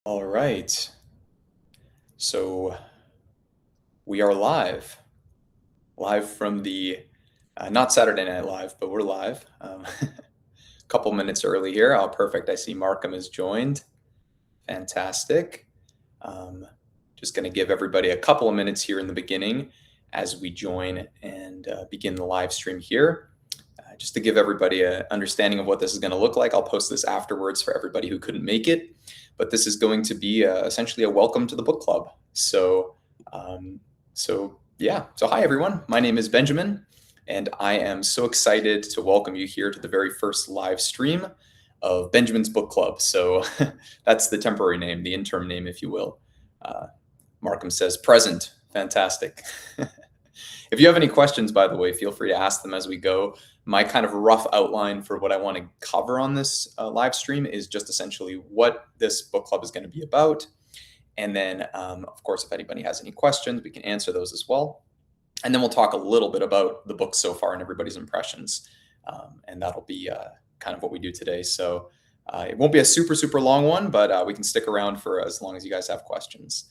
All right. So we are live from the not Saturday Night Live, but we're live. A couple minutes early here. Oh, perfect. I see Markham has joined. Fantastic. Um, just going to give everybody a couple of minutes here in the beginning as we join and begin the live stream here. Just to give everybody an understanding of what this is going to look like, I'll post this afterwards for everybody who couldn't make it. But this is going to be essentially a welcome to the book club. Um, so hi everyone. My name is Benjamin, and I am so excited to welcome you here to the very first live stream of Benjamin's Book Club. So that's the temporary name, the interim name, if you will. Markham says present. Fantastic. If you have any questions, by the way, feel free to ask them as we go. My kind of rough outline for what I want to cover on this live stream is just essentially what this book club is going to be about. And then, of course, if anybody has any questions, we can answer those as well. And then we'll talk a little bit about the book so far and everybody's impressions. And that'll be kind of what we do today. So it won't be a super long one, but we can stick around for as long as you guys have questions.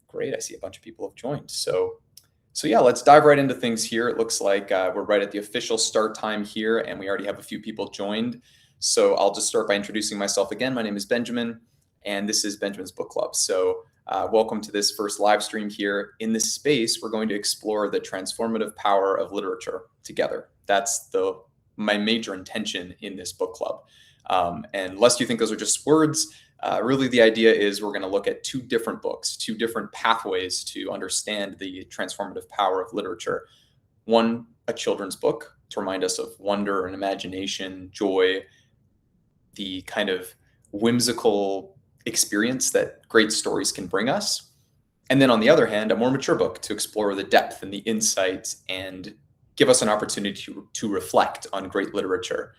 Great. I see a bunch of people have joined. So yeah, let's dive right into things here. It looks like we're right at the official start time here, and we already have a few people joined. So I'll just start by introducing myself again. My name is Benjamin, and this is Benjamin's Book Club. So welcome to this first live stream here. In this space, we're going to explore the transformative power of literature together. That's my major intention in this book club. And lest you think those are just words, really, the idea is we're going to look at two different books, two different pathways to understand the transformative power of literature. One, a children's book to remind us of wonder and imagination, joy, the kind of whimsical experience that great stories can bring us. And then on the other hand, a more mature book to explore the depth and the insight and give us an opportunity to reflect on great literature.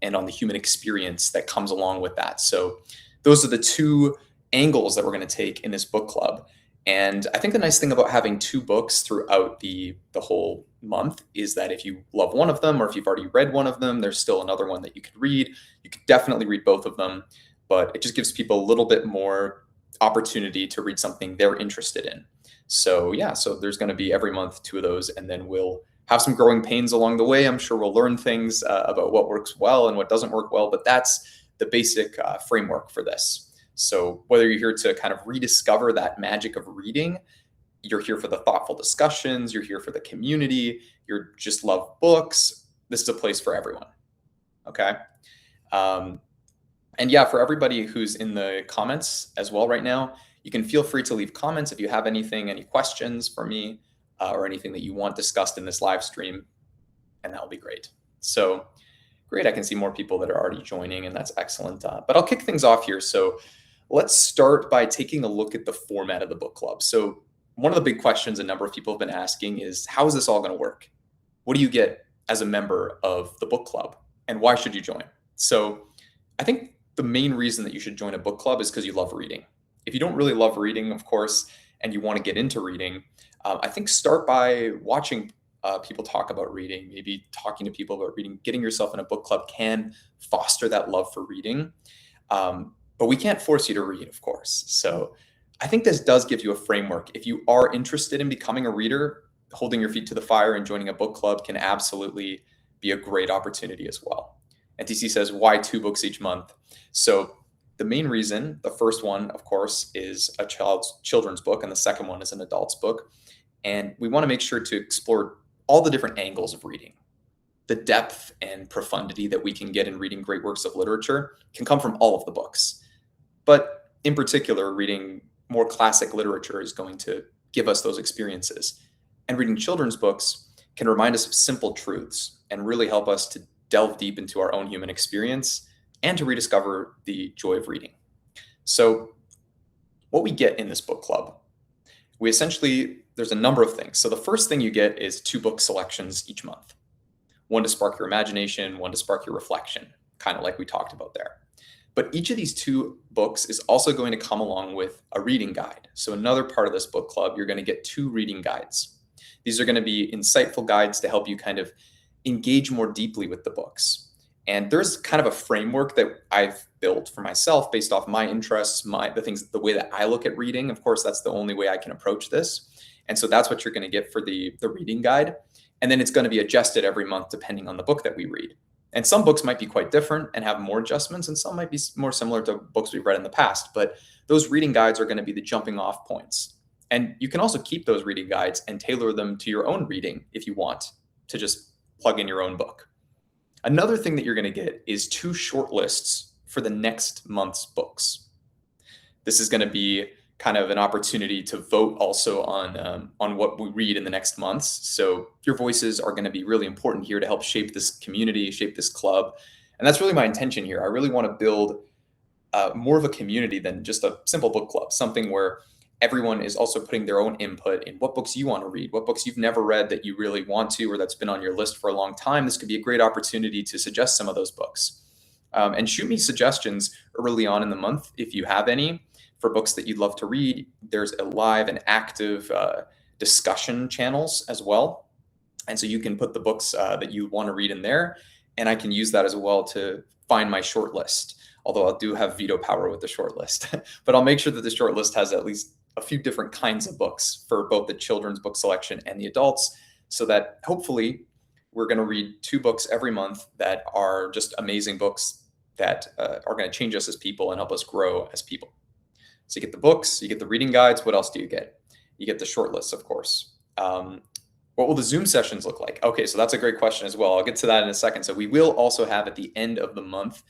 And on the human experience that comes along with that. So those are the two angles that we're going to take in this book club. And I think the nice thing about having two books throughout the whole month is that if you love one of them, or if you've already read one of them, there's still another one that you could read. You could definitely read both of them, but it just gives people a little bit more opportunity to read something they're interested in. So yeah, so there's going to be every month two of those, and then we'll have some growing pains along the way. I'm sure we'll learn things about what works well and what doesn't work well, but that's the basic framework for this. So whether you're here to kind of rediscover that magic of reading, you're here for the thoughtful discussions, you're here for the community, you just love books, this is a place for everyone. Okay. And yeah, for everybody who's in the comments as well right now, you can feel free to leave comments if you have anything, any questions for me, or anything that you want discussed in this live stream, and that will be great. So great, I can see more people that are already joining, and that's excellent. But I'll kick things off here. So let's start by taking a look at the format of the book club. So one of the big questions a number of people have been asking is, how is this all going to work? What do you get as a member of the book club, and why should you join? So I think the main reason that you should join a book club is because you love reading. If you don't really love reading, of course, and you want to get into reading, I think start by watching people talk about reading, maybe talking to people about reading. Getting yourself in a book club can foster that love for reading. But we can't force you to read, of course. So I think this does give you a framework. If you are interested in becoming a reader, holding your feet to the fire and joining a book club can absolutely be a great opportunity as well. NTC says, why 2 books each month? So the main reason, the first one, of course, is a children's book, and the second one is an adult's book. And we want to make sure to explore all the different angles of reading. The depth and profundity that we can get in reading great works of literature can come from all of the books. But in particular, reading more classic literature is going to give us those experiences. And reading children's books can remind us of simple truths and really help us to delve deep into our own human experience and to rediscover the joy of reading. So what we get in this book club, there's a number of things. So the first thing you get is 2 book selections each month. One to spark your imagination, one to spark your reflection, kind of like we talked about there. But each of these 2 books is also going to come along with a reading guide. So another part of this book club, you're going to get 2 reading guides. These are going to be insightful guides to help you kind of engage more deeply with the books. And there's kind of a framework that I've built for myself based off my interests, the way that I look at reading. Of course, that's the only way I can approach this. And so that's what you're going to get for the reading guide. And then it's going to be adjusted every month depending on the book that we read. And some books might be quite different and have more adjustments, and some might be more similar to books we've read in the past. But those reading guides are going to be the jumping off points. And you can also keep those reading guides and tailor them to your own reading if you want to just plug in your own book. Another thing that you're going to get is 2 short lists for the next month's books. This is going to be kind of an opportunity to vote also on what we read in the next months. So your voices are going to be really important here to help shape this community, shape this club. And that's really my intention here. I really want to build more of a community than just a simple book club, something where everyone is also putting their own input in what books you want to read, what books you've never read that you really want to, or that's been on your list for a long time. This could be a great opportunity to suggest some of those books. And shoot me suggestions early on in the month if you have any for books that you'd love to read. There's a live and active discussion channels as well. And so you can put the books that you want to read in there, and I can use that as well to find my short list. Although I do have veto power with the short list, but I'll make sure that the short list has at least a few different kinds of books for both the children's book selection and the adults, so that hopefully we're going to read 2 books every month that are just amazing books that are going to change us as people and help us grow as people. So you get the books, you get the reading guides. What else do you get? You get the short lists, of course. What will the Zoom sessions look like? Okay, so that's a great question as well. I'll get to that in a second. So we will also have at the end of the month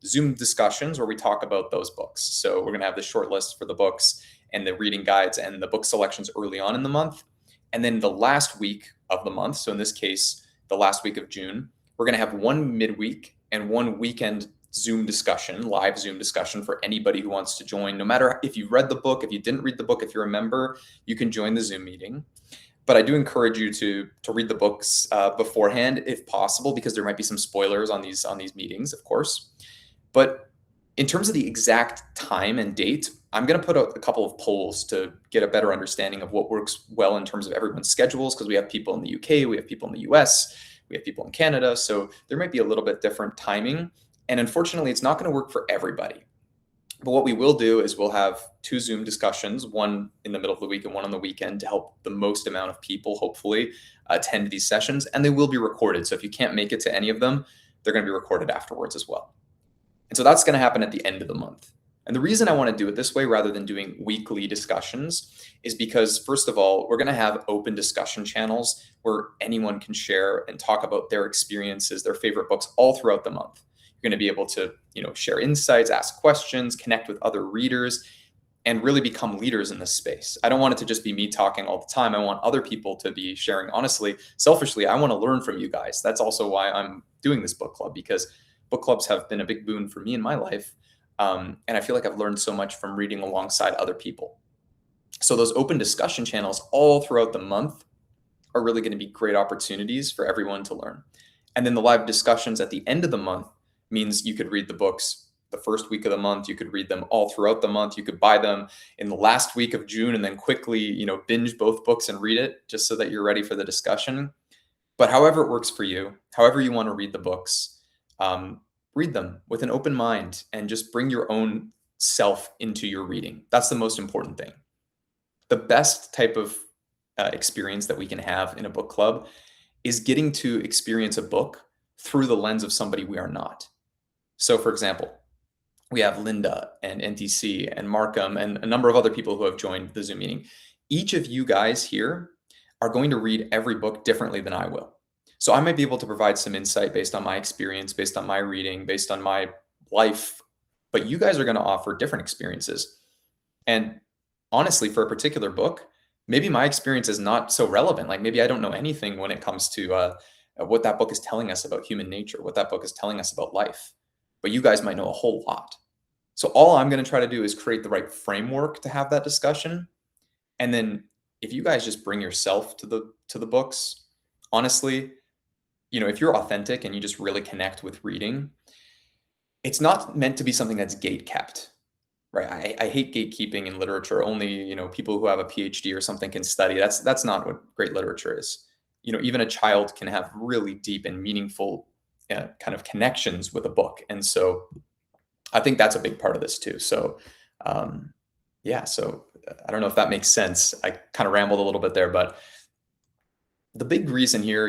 Zoom discussions where we talk about those books. So we're going to have the short list for the books and the reading guides and the book selections early on in the month. And then the last week of the month, so in this case, the last week of June, we're going to have 1 midweek and 1 weekend Zoom discussion, live Zoom discussion for anybody who wants to join. No matter if you read the book, if you didn't read the book, if you're a member, you can join the Zoom meeting. But I do encourage you to read the books beforehand if possible, because there might be some spoilers on these meetings, of course. But in terms of the exact time and date, I'm going to put out a couple of polls to get a better understanding of what works well in terms of everyone's schedules, because we have people in the UK, we have people in the US, we have people in Canada. So there might be a little bit different timing. And unfortunately, it's not going to work for everybody. But what we will do is we'll have 2 Zoom discussions, one in the middle of the week and one on the weekend, to help the most amount of people, hopefully, attend these sessions. And they will be recorded. So if you can't make it to any of them, they're going to be recorded afterwards as well. And so that's going to happen at the end of the month. And the reason I want to do it this way rather than doing weekly discussions is because, first of all, we're going to have open discussion channels where anyone can share and talk about their experiences, their favorite books all throughout the month. You're going to be able to, share insights, ask questions, connect with other readers, and really become leaders in this space. I don't want it to just be me talking all the time. I want other people to be sharing. Honestly, selfishly, I want to learn from you guys. That's also why I'm doing this book club, because book clubs have been a big boon for me in my life. And I feel like I've learned so much from reading alongside other people. So those open discussion channels all throughout the month are really going to be great opportunities for everyone to learn. And then the live discussions at the end of the month means you could read the books the first week of the month. You could read them all throughout the month. You could buy them in the last week of June and then quickly, binge both books and read it just so that you're ready for the discussion. But however it works for you, however you want to read the books, read them with an open mind and just bring your own self into your reading. That's the most important thing. The best type of experience that we can have in a book club is getting to experience a book through the lens of somebody we are not. So for example, we have Linda and NTC and Markham and a number of other people who have joined the Zoom meeting. Each of you guys here are going to read every book differently than I will. So I might be able to provide some insight based on my experience, based on my reading, based on my life, but you guys are going to offer different experiences. And honestly, for a particular book, maybe my experience is not so relevant. Like maybe I don't know anything when it comes to what that book is telling us about human nature, what that book is telling us about life, but you guys might know a whole lot. So all I'm going to try to do is create the right framework to have that discussion. And then if you guys just bring yourself to the books, honestly, if you're authentic and you just really connect with reading, it's not meant to be something that's gate kept, right? I hate gatekeeping in literature. Only, people who have a PhD or something can study. That's not what great literature is. Even a child can have really deep and meaningful kind of connections with a book. And so I think that's a big part of this too. So, yeah, so I don't know if that makes sense. I kind of rambled a little bit there, but the big reason here,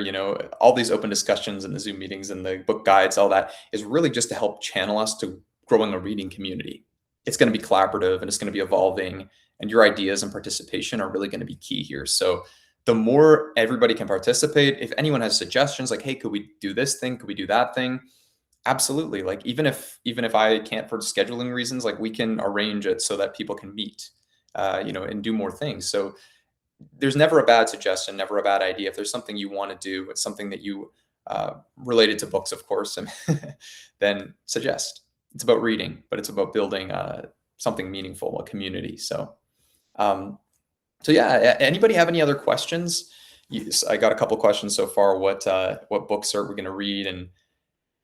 all these open discussions and the Zoom meetings and the book guides, all that is really just to help channel us to growing a reading community. It's going to be collaborative and it's going to be evolving, and your ideas and participation are really going to be key here. So the more everybody can participate, if anyone has suggestions like, hey, could we do this thing? Could we do that thing? Absolutely. Like even if I can't for scheduling reasons, like we can arrange it so that people can meet, and do more things. So there's never a bad suggestion, never a bad idea. If there's something you want to do, it's something that you related to books, of course, and then suggest. It's about reading, but it's about building something meaningful, a community. Um, so yeah, anybody have any other questions? Yes, I got a couple questions so far. What books are we going to read, and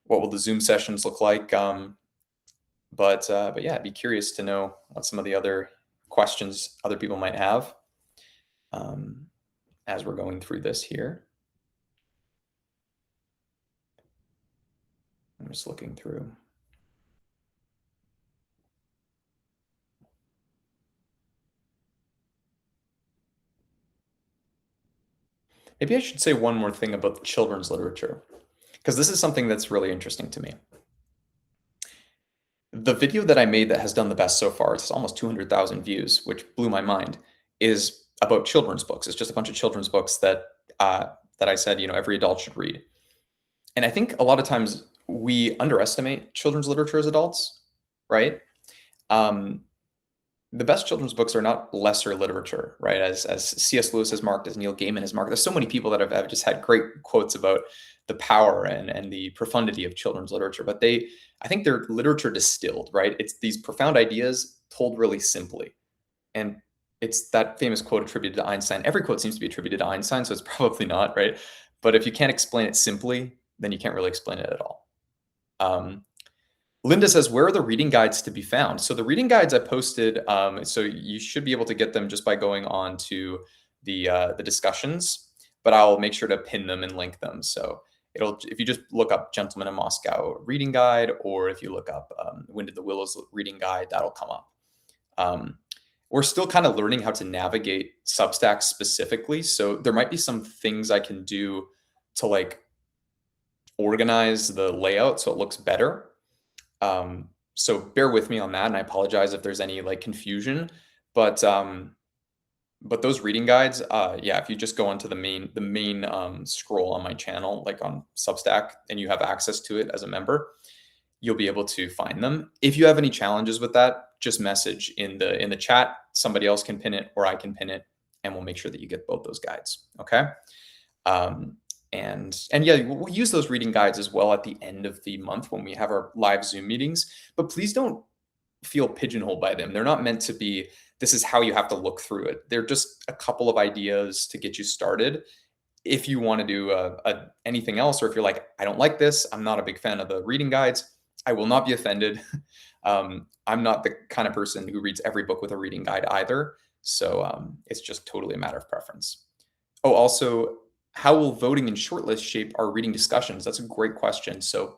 what will the Zoom sessions look like? But yeah, I'd be curious to know what some of the other questions other people might have um, as we're going through this here. I'm just looking through. Maybe I should say one more thing about children's literature, because this is something that's really interesting to me. The video that I made that has done the best so far, it's almost 200,000 views, which blew my mind, is about children's books. It's just a bunch of children's books that I said, every adult should read. And I think a lot of times we underestimate children's literature as adults, right? Um, the best children's books are not lesser literature, right? As C.S. Lewis has marked, as Neil Gaiman has marked. There's so many people that have just had great quotes about the power and the profundity of children's literature, but I think they're literature distilled, right? It's these profound ideas told really simply. And it's that famous quote attributed to Einstein. Every quote seems to be attributed to Einstein, so it's probably not, right? But if you can't explain it simply, then you can't really explain it at all. Linda says, where are the reading guides to be found? So the reading guides I posted, so you should be able to get them just by going on to the discussions, but I'll make sure to pin them and link them. So if you just look up Gentleman in Moscow reading guide, or if you look up Wind in the Willows reading guide, that'll come up. We're still kind of learning how to navigate Substack specifically. So there might be some things I can do to like organize the layout so it looks better. So bear with me on that, and I apologize if there's any like confusion, but those reading guides, yeah, if you just go onto the main scroll on my channel, like on Substack, and you have access to it as a member, you'll be able to find them. If you have any challenges with that, just message in the chat. Somebody else can pin it, or I can pin it, and we'll make sure that you get both those guides. Okay. And yeah, we'll use those reading guides as well at the end of the month when we have our live Zoom meetings, but please don't feel pigeonholed by them. They're not meant to be, this is how you have to look through it. They're just a couple of ideas to get you started. If you want to do anything else, or if you're like, I don't like this, I'm not a big fan of the reading guides, I will not be offended. I'm not the kind of person who reads every book with a reading guide either. So it's just totally a matter of preference. Oh, also, how will voting and shortlist shape our reading discussions? That's a great question. So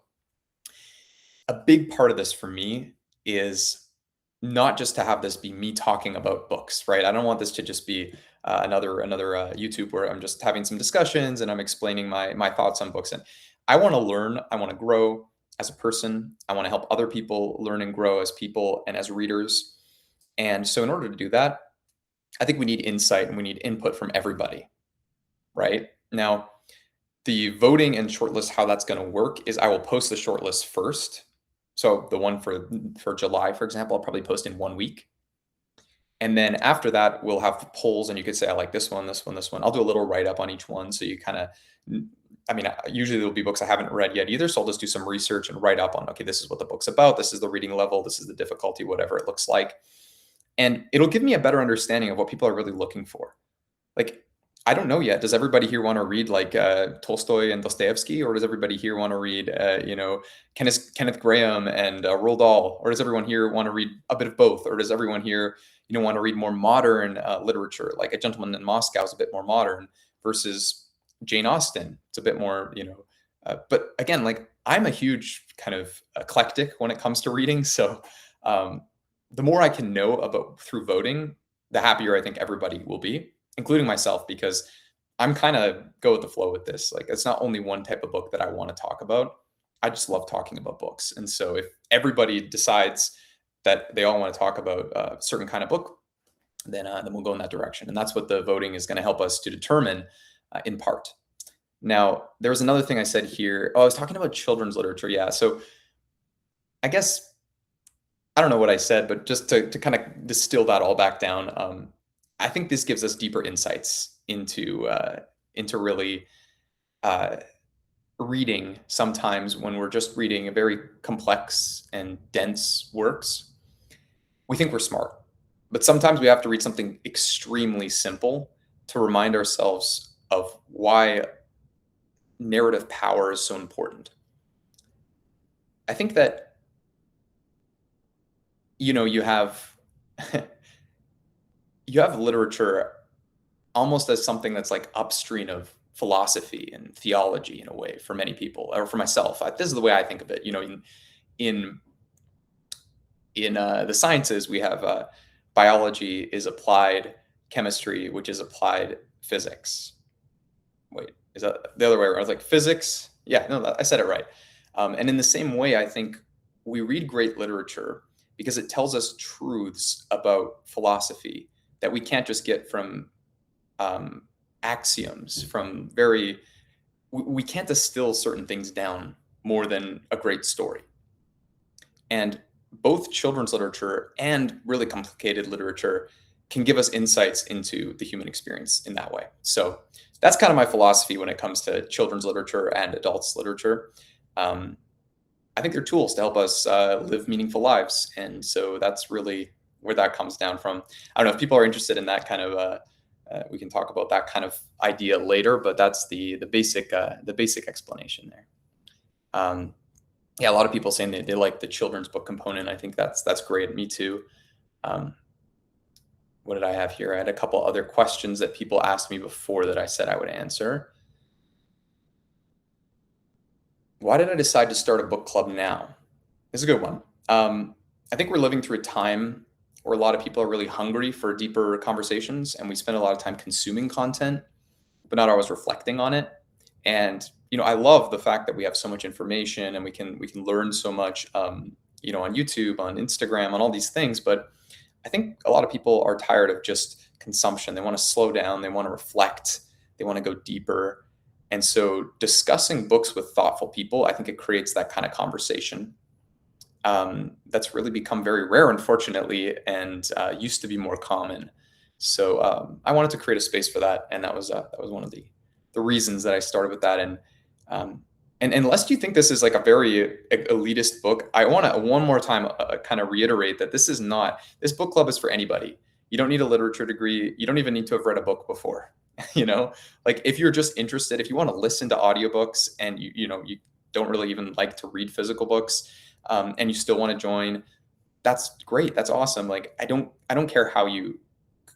a big part of this for me is not just to have this be me talking about books, right? I don't want this to just be another YouTube where I'm just having some discussions and I'm explaining my thoughts on books. And I want to learn, I want to grow as a person. I want to help other people learn and grow as people and as readers. And so in order to do that, I think we need insight and we need input from everybody, right? Now, the voting and shortlist, how that's going to work is I will post the shortlist first. So the one for July, for example, I'll probably post in 1 week. And then after that, we'll have polls, and you could say, I like this one, this one, this one. I'll do a little write-up on each one. So you kind of, usually there'll be books I haven't read yet either. So I'll just do some research and write up on, okay, this is what the book's about. This is the reading level. This is the difficulty, whatever it looks like. And it'll give me a better understanding of what people are really looking for. Like, I don't know yet. Does everybody here want to read like Tolstoy and Dostoevsky, or does everybody here want to read, Kenneth Graham and Roald Dahl, or does everyone here want to read a bit of both, or does everyone here, want to read more modern literature, like A Gentleman in Moscow is a bit more modern versus Jane Austen? It's a bit more, but again, like I'm a huge kind of eclectic when it comes to reading. So um, the more I can know about through voting, the happier I think everybody will be, including myself, because I'm kind of go with the flow with this. Like, it's not only one type of book that I want to talk about. I just love talking about books. And so if everybody decides that they all want to talk about a certain kind of book, then we'll go in that direction. And that's what the voting is going to help us to determine in part. Now, there was another thing I said here. Oh, I was talking about children's literature. Yeah. So I guess I don't know what I said, but just to kind of distill that all back down, I think this gives us deeper insights into really uh, reading sometimes when we're just reading a very complex and dense works. We think we're smart, but sometimes we have to read something extremely simple to remind ourselves of why narrative power is so important. I think that you have you have literature almost as something that's like upstream of philosophy and theology in a way for many people, or for myself. This is the way I think of it. In the sciences, we have biology is applied chemistry, which is applied physics. Wait, is that the other way around? I was like physics. Yeah, no, I said it right. And in the same way, I think we read great literature because it tells us truths about philosophy that we can't just get from axioms, from we can't distill certain things down more than a great story. And both children's literature and really complicated literature can give us insights into the human experience in that way. So that's kind of my philosophy when it comes to children's literature and adults literature. I think they're tools to help us live meaningful lives, and so that's really where that comes down from. I don't know if people are interested in that kind of. We can talk about that kind of idea later, but that's the basic explanation there. Yeah, a lot of people saying they like the children's book component. I think that's great. Me too. What did I have here? I had a couple other questions that people asked me before that I said I would answer. Why did I decide to start a book club now? This is a good one. I think we're living through a time where a lot of people are really hungry for deeper conversations, and we spend a lot of time consuming content, but not always reflecting on it. And I love the fact that we have so much information and we can learn so much, on YouTube, on Instagram, on all these things. But I think a lot of people are tired of just consumption. They want to slow down. They want to reflect. They want to go deeper. And so discussing books with thoughtful people, I think it creates that kind of conversation. That's really become very rare, unfortunately, and used to be more common. So I wanted to create a space for that, and that was one of the reasons that I started with that. And unless you think this is like a very elitist book, I want to one more time kind of reiterate that this book club is for anybody. You don't need a literature degree. You don't even need to have read a book before. Like if you're just interested, if you want to listen to audiobooks and you don't really even like to read physical books, and you still want to join, that's great. That's awesome. Like I don't care how you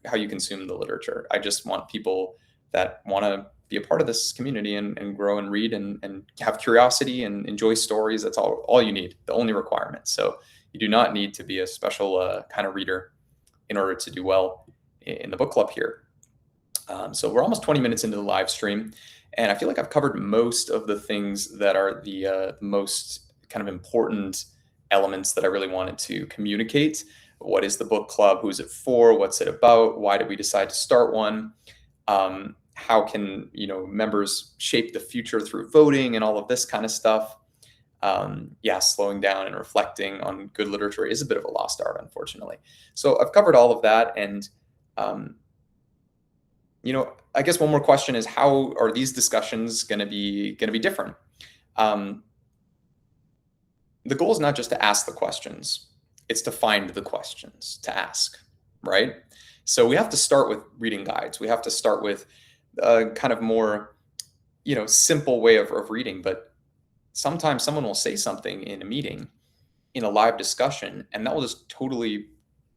consume the literature. I just want people that want to be a part of this community and grow and read and have curiosity and enjoy stories. That's all you need, the only requirement. So you do not need to be a special kind of reader in order to do well in the book club here. So we're almost 20 minutes into the live stream, and I feel like I've covered most of the things that are the most kind of important elements that I really wanted to communicate. What is the book club? Who's it for? What's it about? Why did we decide to start one? How can members shape the future through voting and all of this kind of stuff? Slowing down and reflecting on good literature is a bit of a lost art, unfortunately. So I've covered all of that, and I guess one more question is, how are these discussions going to be different? The goal is not just to ask the questions; it's to find the questions to ask, right? So we have to start with reading guides. We have to start with a kind of more, simple way of reading. But sometimes someone will say something in a meeting, in a live discussion, and that will just totally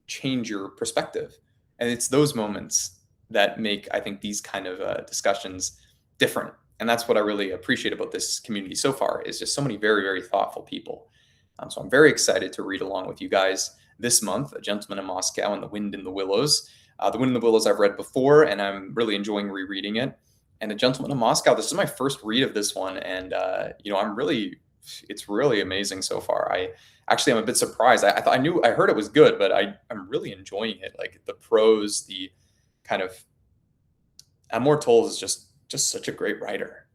change your perspective. And it's those moments that make, I think, these kind of discussions different And that's what I really appreciate about this community so far, is just so many very, very thoughtful people. So I'm very excited to read along with you guys this month, A Gentleman in Moscow and The Wind in the Willows. The Wind in the Willows I've read before, and I'm really enjoying rereading it. And A Gentleman in Moscow, this is my first read of this one, and it's really amazing so far. I'm a bit surprised. I heard it was good, but I'm really enjoying it. Like the prose, the kind of Amor Towles is just such a great writer.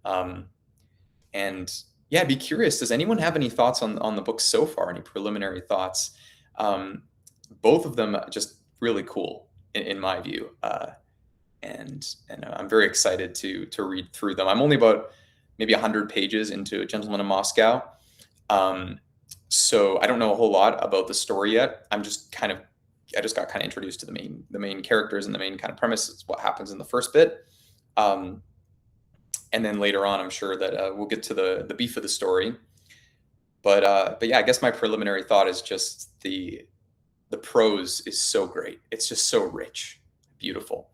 And yeah, I'd be curious. Does anyone have any thoughts on the book so far? Any preliminary thoughts? Both of them just really cool in my view, and I'm very excited to read through them. I'm only about maybe 100 pages into A Gentleman in Moscow, so I don't know a whole lot about the story yet. I just got kind of introduced to the main characters and the main kind of premise. It's what happens in the first bit. And then later on, I'm sure that we'll get to the beef of the story. But yeah, I guess my preliminary thought is just the prose is so great. It's just so rich, beautiful.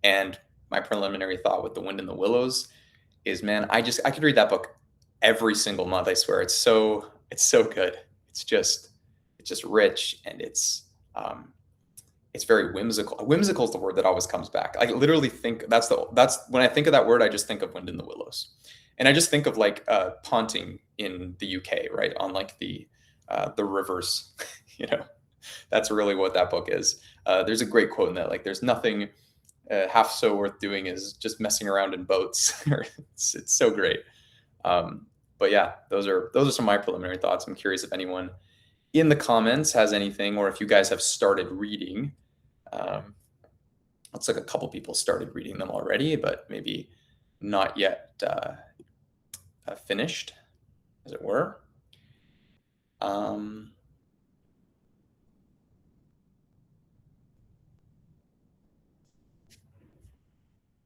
And my preliminary thought with The Wind in the Willows is, man, I could read that book every single month. I swear, it's so good. It's just rich, and it's very whimsical. Whimsical is the word that always comes back. I literally think that's when I think of that word, I just think of Wind in the Willows, and I just think of like Ponting in the UK, right, on like the rivers. That's really what that book is. There's a great quote in that, like, there's nothing half so worth doing as just messing around in boats. It's so great. But yeah, those are some of my preliminary thoughts. I'm curious if anyone in the comments has anything, or if you guys have started reading. Looks like a couple people started reading them already, but maybe not yet finished, as it were.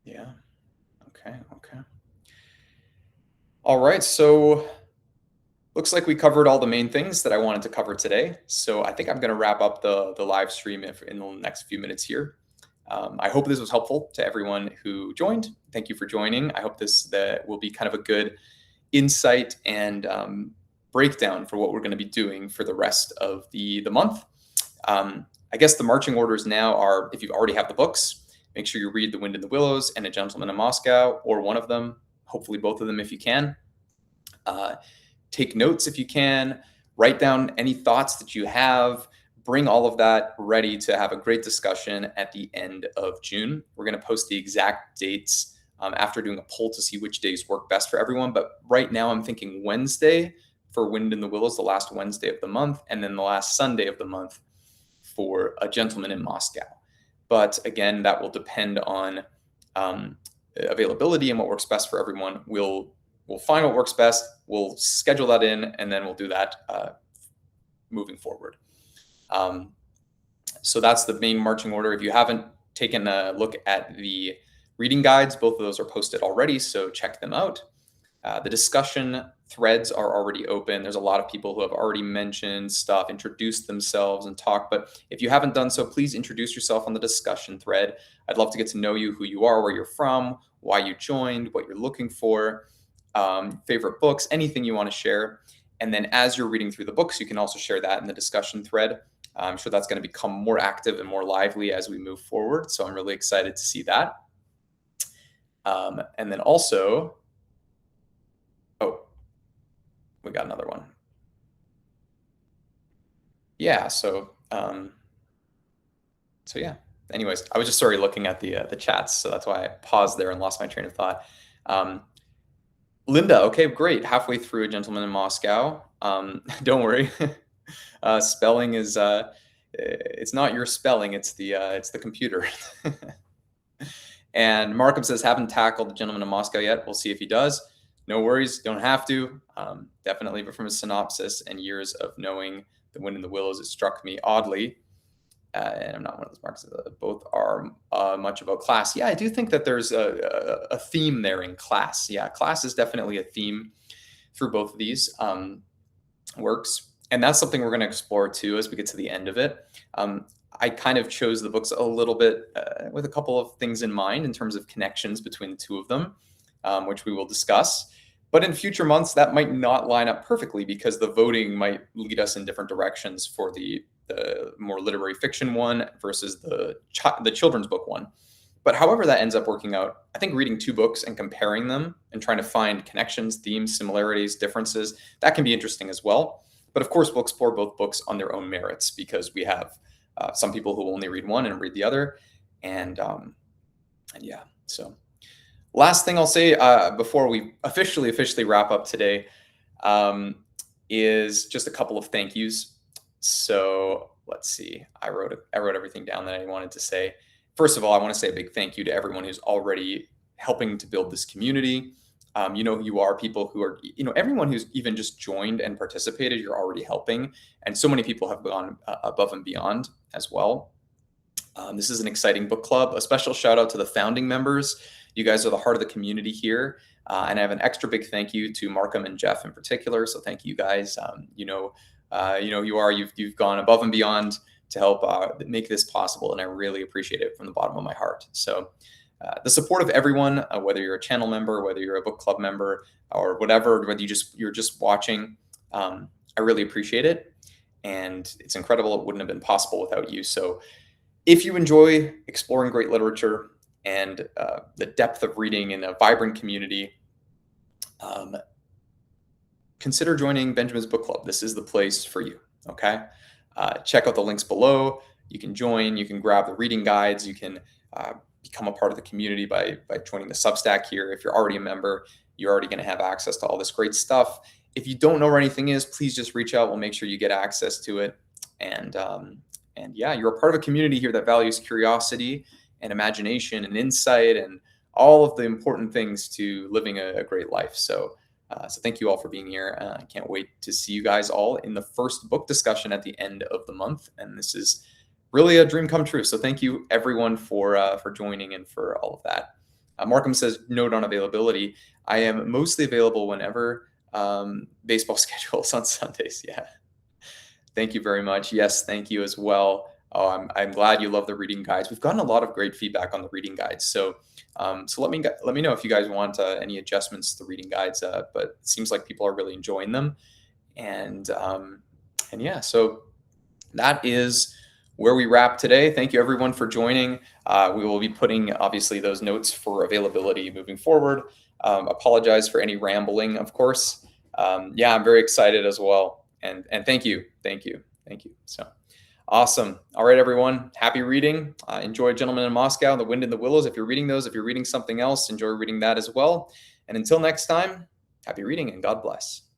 Yeah. Okay. All right. So looks like we covered all the main things that I wanted to cover today. So I think I'm going to wrap up the live stream in the next few minutes here. I hope this was helpful to everyone who joined. Thank you for joining. I hope that will be kind of a good insight and breakdown for what we're going to be doing for the rest of the month. I guess the marching orders now are, if you already have the books, make sure you read The Wind in the Willows and A Gentleman in Moscow, or one of them, hopefully both of them if you can. Take notes if you can. Write down any thoughts that you have. Bring all of that ready to have a great discussion at the end of June. We're going to post the exact dates after doing a poll to see which days work best for everyone. But right now I'm thinking Wednesday for Wind in the Willows, the last Wednesday of the month, and then the last Sunday of the month for A Gentleman in Moscow. But again, that will depend on availability and what works best for everyone. We'll find what works best. We'll schedule that in, and then we'll do that moving forward. So that's the main marching order. If you haven't taken a look at the reading guides, both of those are posted already, so check them out. The discussion threads are already open. There's a lot of people who have already mentioned stuff, introduced themselves and talked, but if you haven't done so, please introduce yourself on the discussion thread. I'd love to get to know you, who you are, where you're from, why you joined, what you're looking for, favorite books, anything you want to share. And then as you're reading through the books, you can also share that in the discussion thread. I'm sure that's going to become more active and more lively as we move forward. So I'm really excited to see that. And then also, we got another one. Yeah. So yeah. Anyways, I was just looking at the chats, so that's why I paused there and lost my train of thought. Linda, okay, great. Halfway through A Gentleman in Moscow. Don't worry. Spelling is it's not your spelling, it's the computer. And Markham says, haven't tackled The Gentleman in Moscow yet. We'll see if he does. No worries, don't have to. Definitely, but from a synopsis and years of knowing The Wind in the Willows, it struck me oddly. And I'm not one of those marks. Both are much about class. Yeah, I do think that there's a theme there in class. Yeah, class is definitely a theme through both of these works. And that's something we're going to explore too as we get to the end of it. I kind of chose the books a little bit with a couple of things in mind in terms of connections between the two of them. which we will discuss. But in future months, that might not line up perfectly because the voting might lead us in different directions for the more literary fiction one versus the children's book one. But however that ends up working out, I think reading two books and comparing them and trying to find connections, themes, similarities, differences, that can be interesting as well. But of course, we'll explore both books on their own merits because we have some people who will only read one and read the other. And yeah, so last thing I'll say before we officially wrap up today is just a couple of thank yous. So let's see. I wrote everything down that I wanted to say. First of all, I want to say a big thank you to everyone who's already helping to build this community. You know who you are, people who are, everyone who's even just joined and participated, you're already helping. And so many people have gone above and beyond as well. This is an exciting book club. A special shout out to the founding members. You guys are the heart of the community here. And I have an extra big thank you to Markham and Jeff in particular. So thank you guys. You know who you are. You've gone above and beyond to help make this possible, and I really appreciate it from the bottom of my heart. So the support of everyone, whether you're a channel member, whether you're a book club member, or whatever, whether you're just watching, I really appreciate it, and it's incredible. It wouldn't have been possible without you. So if you enjoy exploring great literature and the depth of reading in a vibrant community, consider joining Benjamin's Book Club. This is the place for you, okay? Check out the links below. You can join, you can grab the reading guides, you can become a part of the community by joining the Substack here. If you're already a member, you're already going to have access to all this great stuff. If you don't know where anything is, please just reach out. We'll make sure you get access to it. And yeah, you're a part of a community here that values curiosity and imagination and insight and all of the important things to living a great life. So thank you all for being here. I can't wait to see you guys all in the first book discussion at the end of the month. And this is really a dream come true. So thank you everyone for joining and for all of that. Markham says, note on availability. I am mostly available whenever baseball schedules on Sundays. Yeah. Thank you very much. Yes, thank you as well. Oh, I'm glad you love the reading guides. We've gotten a lot of great feedback on the reading guides. So let me know if you guys want any adjustments to the reading guides. But it seems like people are really enjoying them. And yeah, so that is where we wrap today. Thank you everyone for joining. We will be putting obviously those notes for availability moving forward. Apologize for any rambling, of course. Yeah, I'm very excited as well. And thank you. So awesome. All right, everyone. Happy reading. Enjoy Gentleman in Moscow, The Wind in the Willows. If you're reading those, if you're reading something else, enjoy reading that as well. And until next time, happy reading and God bless.